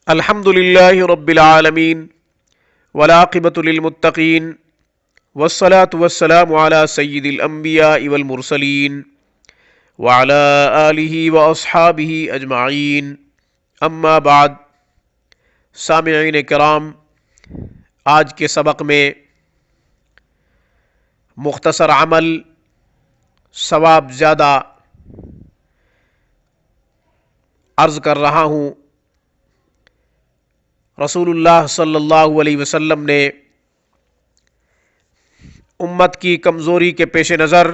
الحمد للہ رب العالمین والعاقبۃ للمتقین والصلاة والسلام علی سید الانبیاء والمرسلین وعلی آلہ واصحابہ اجمعین اما بعد۔ سامعین کرام، آج کے سبق میں مختصر عمل ثواب زیادہ عرض کر رہا ہوں۔ رسول اللہ صلی اللہ علیہ وسلم نے امت کی کمزوری کے پیش نظر،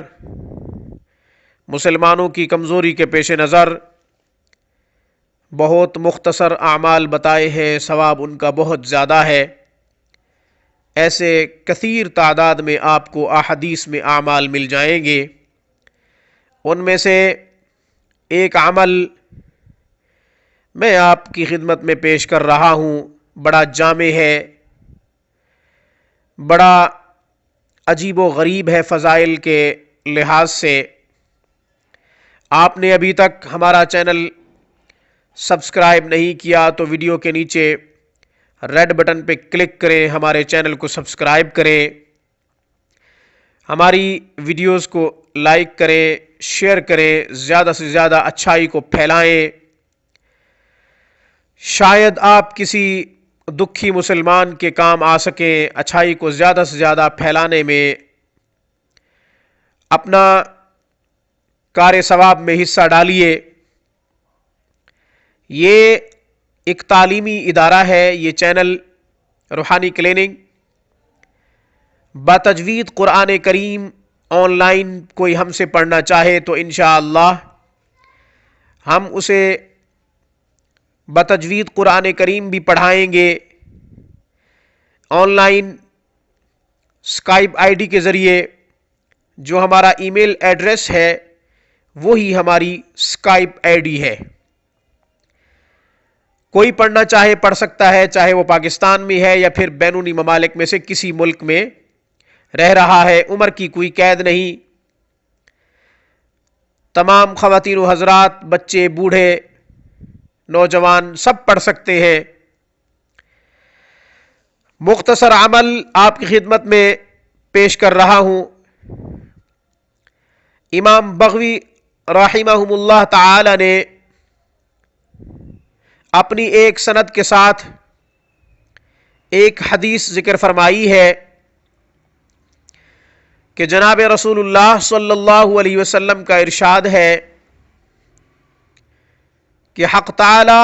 مسلمانوں کی کمزوری کے پیش نظر بہت مختصر اعمال بتائے ہیں، ثواب ان کا بہت زیادہ ہے۔ ایسے کثیر تعداد میں آپ کو احادیث میں اعمال مل جائیں گے۔ ان میں سے ایک عمل میں آپ کی خدمت میں پیش کر رہا ہوں، بڑا جامع ہے، بڑا عجیب و غریب ہے فضائل کے لحاظ سے۔ آپ نے ابھی تک ہمارا چینل سبسکرائب نہیں کیا تو ویڈیو کے نیچے ریڈ بٹن پہ کلک کریں، ہمارے چینل کو سبسکرائب کریں، ہماری ویڈیوز کو لائک کریں، شیئر کریں، زیادہ سے زیادہ اچھائی کو پھیلائیں۔ شاید آپ کسی دکھی مسلمان کے کام آ سکیں۔ اچھائی کو زیادہ سے زیادہ پھیلانے میں، اپنا کار ثواب میں حصہ ڈالیے۔ یہ ایک تعلیمی ادارہ ہے، یہ چینل روحانی cleaning بتجوید Quran cream on line کوئی ہم سے پڑھنا چاہے تو انشاءاللہ ہم اسے بتجوید قرآن کریم بھی پڑھائیں گے۔ On line Skype I D کے ذریعے جو ہمارا ای میل ایڈریس ہے وہی ہماری اسکائپ آئی ڈی ہے۔ کوئی پڑھنا چاہے پڑھ سکتا ہے، چاہے وہ پاکستان میں ہے یا پھر بیرونی ممالک میں سے کسی ملک میں رہ رہا ہے۔ عمر کی کوئی قید نہیں، تمام خواتین و حضرات، بچے، بوڑھے، نوجوان سب پڑھ سکتے ہیں۔ مختصر عمل آپ کی خدمت میں پیش کر رہا ہوں۔ امام بغوی رحمہم اللہ تعالی نے اپنی ایک سند کے ساتھ ایک حدیث ذکر فرمائی ہے کہ جناب رسول اللہ صلی اللہ علیہ وسلم کا ارشاد ہے کہ حق تعالی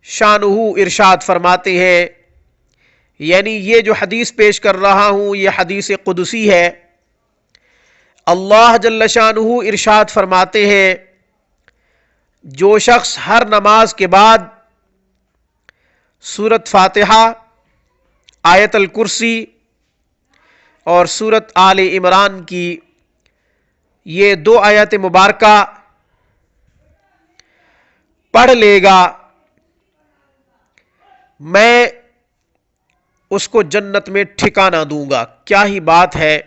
شانہ ارشاد فرماتے ہیں، یعنی یہ جو حدیث پیش کر رہا ہوں یہ حدیث قدسی ہے۔ اللہ جل شانہ ارشاد فرماتے ہیں، جو شخص ہر نماز کے بعد سورۃ فاتحہ، آیت الکرسی اور سورۃ آل عمران کی یہ دو آیات مبارکہ پڑھ لے گا، میں اس کو جنت میں ٹھکانہ دوں گا۔ کیا ہی بات ہے!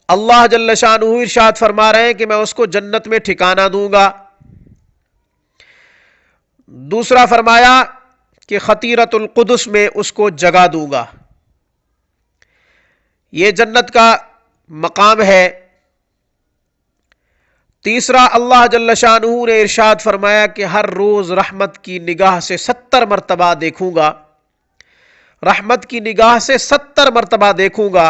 اللہ جل شانہ ارشاد فرما رہے ہیں کہ میں اس کو جنت میں ٹھکانہ دوں گا۔ دوسرا فرمایا کہ خطیرۃ القدس میں اس کو جگہ دوں گا۔ یہ جنت کا مقام ہے۔ تیسرا، اللہ جل شانہ نے ارشاد فرمایا کہ ہر روز رحمت کی نگاہ سے 70 مرتبہ دیکھوں گا، رحمت کی نگاہ سے 70 مرتبہ دیکھوں گا۔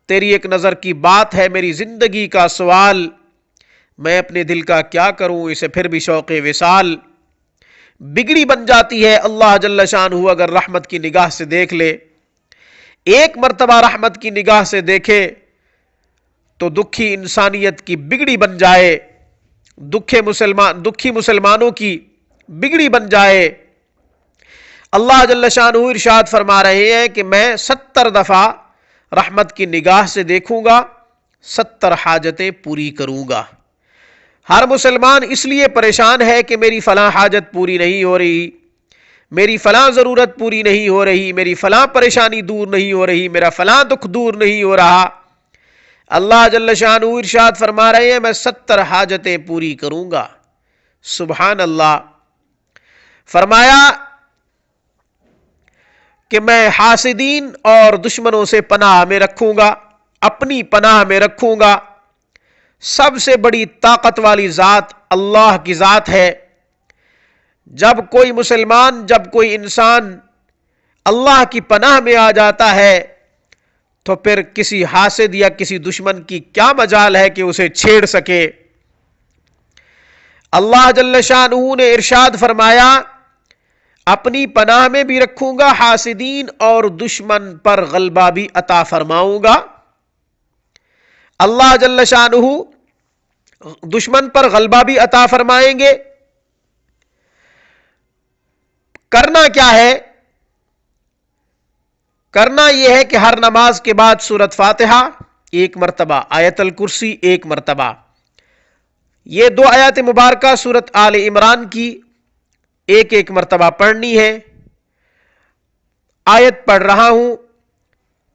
تیری ایک نظر کی بات ہے، میری زندگی کا سوال، میں اپنے دل کا کیا کروں، اسے پھر بھی شوق وصال بگڑی بن جاتی ہے۔ اللہ جل شانہ اگر رحمت کی نگاہ سے دیکھ لے، ایک مرتبہ رحمت کی نگاہ سے دیکھے تو دکھی انسانیت کی بگڑی بن جائے، دکھی مسلمانوں کی بگڑی بن جائے۔ اللہ جل شانہ ارشاد فرما رہے ہیں کہ میں 70 دفعہ رحمت کی نگاہ سے دیکھوں گا، 70 حاجتیں پوری کروں گا۔ ہر مسلمان اس لیے پریشان ہے کہ میری فلاں حاجت پوری نہیں ہو رہی، میری فلاں ضرورت پوری نہیں ہو رہی، میری فلاں پریشانی دور نہیں ہو رہی، میرا فلاں دکھ دور نہیں ہو رہا۔ اللہ جل شانہ ارشاد فرما رہے ہیں میں 70 حاجتیں پوری کروں گا۔ سبحان اللہ! فرمایا کہ میں حاسدین اور دشمنوں سے پناہ میں رکھوں گا، اپنی پناہ میں رکھوں گا۔ سب سے بڑی طاقت والی ذات اللہ کی ذات ہے۔ جب کوئی مسلمان، جب کوئی انسان اللہ کی پناہ میں آ جاتا ہے تو پھر کسی حاسد یا کسی دشمن کی کیا مجال ہے کہ اسے چھیڑ سکے۔ اللہ جل شانہ نے ارشاد فرمایا اپنی پناہ میں بھی رکھوں گا، حاسدین اور دشمن پر غلبہ بھی عطا فرماؤں گا۔ اللہ جل شانہ دشمن پر غلبہ بھی عطا فرمائیں گے۔ کرنا کیا ہے؟ کرنا یہ ہے کہ ہر نماز کے بعد سورۃ فاتحہ ایک مرتبہ، آیت الکرسی ایک مرتبہ، یہ 2 آیات مبارکہ سورۃ آل عمران کی ایک ایک مرتبہ پڑھنی ہے۔ آیت پڑھ رہا ہوں،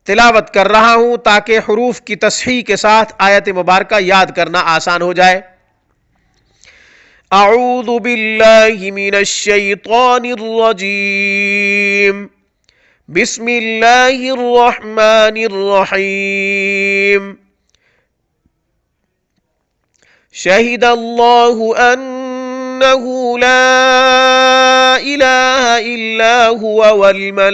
تلاوت کر رہا ہوں تاکہ حروف کی تصحیح کے ساتھ آیت مبارکہ یاد کرنا آسان ہو جائے۔ اعوذ باللہ من الشیطان الرجیم، بسم اللہ الرحمن الرحیم، شہد اللہ انہ لا الہ الا هو والملائکۃ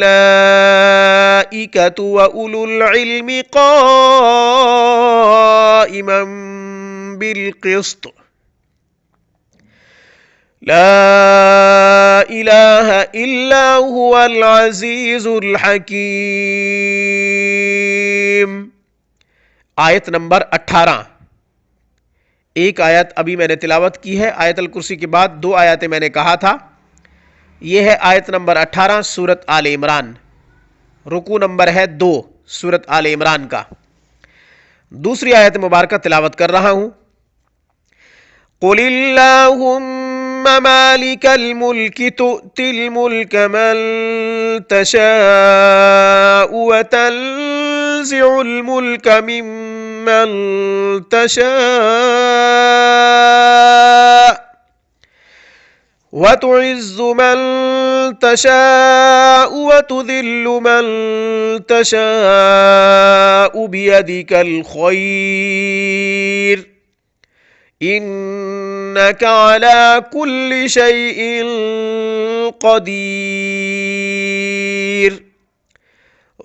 واولو العلم قائما بالقسط، لا الہ الا هو العزیز الحکیم۔ آیت نمبر 18۔ ایک آیت ابھی میں نے تلاوت کی ہے، آیت الکرسی کے بعد 2 آیتیں میں نے کہا تھا۔ یہ ہے آیت نمبر 18 سورۃ آل عمران، رکوع نمبر ہے 2 سورۃ آل عمران کا۔ دوسری آیت مبارکہ تلاوت کر رہا ہوں۔ قل اللہم مالک الملک تؤتی الملک من تشاء وتنزع الملک ممن تشاء وتعز من تشاء وتذل من تشاء بيدك الخير انك على كل شيء قدیر۔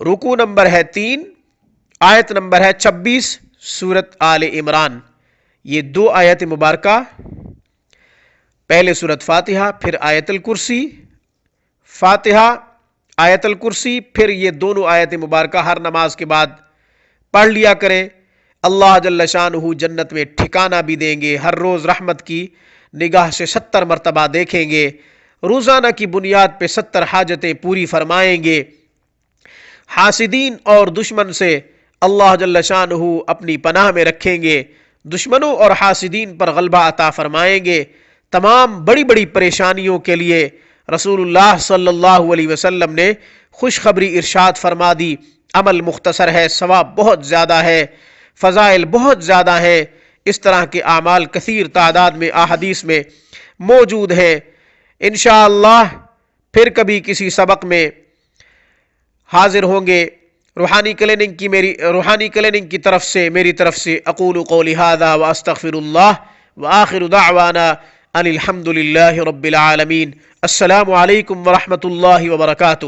رکوع نمبر ہے 3، آیت نمبر ہے 26 سورۃ آل عمران۔ یہ 2 آیت مبارکہ، پہلے سورۃ فاتحہ پھر آیت الکرسی، فاتحہ آیت الکرسی، پھر یہ دونوں آیت مبارکہ ہر نماز کے بعد پڑھ لیا کریں۔ اللہ جل شانہ جنت میں ٹھکانہ بھی دیں گے، ہر روز رحمت کی نگاہ سے 70 مرتبہ دیکھیں گے، روزانہ کی بنیاد پہ 70 حاجتیں پوری فرمائیں گے۔ حاسدین اور دشمن سے اللہ جل شانہ اپنی پناہ میں رکھیں گے، دشمنوں اور حاسدین پر غلبہ عطا فرمائیں گے۔ تمام بڑی بڑی پریشانیوں کے لیے رسول اللہ صلی اللہ علیہ وسلم نے خوشخبری ارشاد فرما دی۔ عمل مختصر ہے، ثواب بہت زیادہ ہے، فضائل بہت زیادہ ہیں، اس طرح کے اعمال کثیر تعداد میں احادیث میں موجود ہیں۔ انشاءاللہ پھر کبھی کسی سبق میں حاضر ہوں گے۔ روحانی کلیننگ کی طرف سے، میری طرف سے اقول قولی ھذا واستغفر اللہ وآخر دعوانا ان الحمد للہ رب العالمین۔ السلام علیکم ورحمۃ اللہ وبرکاتہ۔